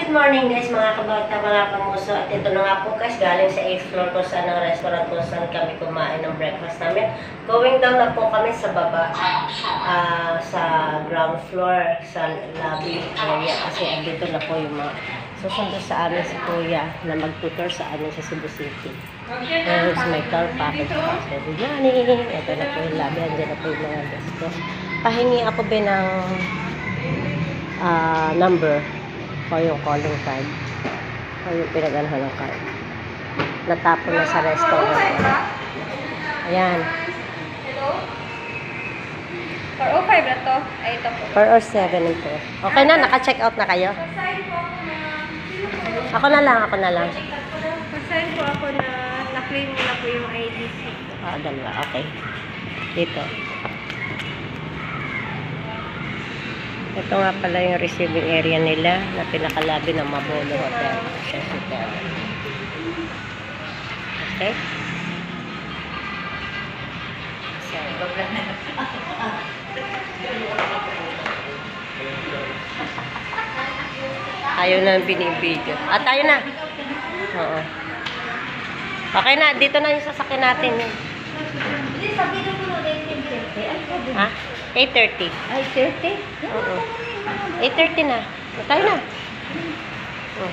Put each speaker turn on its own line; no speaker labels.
Good morning guys mga kabata, mga kamuso. At ito na nga po guys, galing sa 8th floor ko sa restaurant ko saan kami kumain ng breakfast namin. Going down na po kami sa baba, sa ground floor, sa lobby area. Kasi andito na po yung mga susundo sa amin si Kuya na mag-tutor sa amin sa Cebu City. Here's my car package pa. Good morning. Ito na po yung lobby. Andiyan na po yung mga guests ko. Pahingi ako ba ng number o yung calling card o yung pinaganahan ng card. Natapon na sa restaurant. Ayan.
Hello? 405 na to. Ay, ito po.
407 ito. Okay na, naka-check out na kayo? Ako na lang.
Pasign po ako na na-claim mo na po yung IDC.
Dalawa. Okay. Dito. Ito nga pala yung receiving area nila na pinakalabi ng Mabolo Hotel. Okay? So, ayaw na binibidyo. Tayo na. Oo. Okay na, dito na yung sasakyan natin.
Hindi, sabi ko na 8:30.
Ha? 8:30.
Ay, 30?
Oo. 8:30 na. Tayo na. Oh.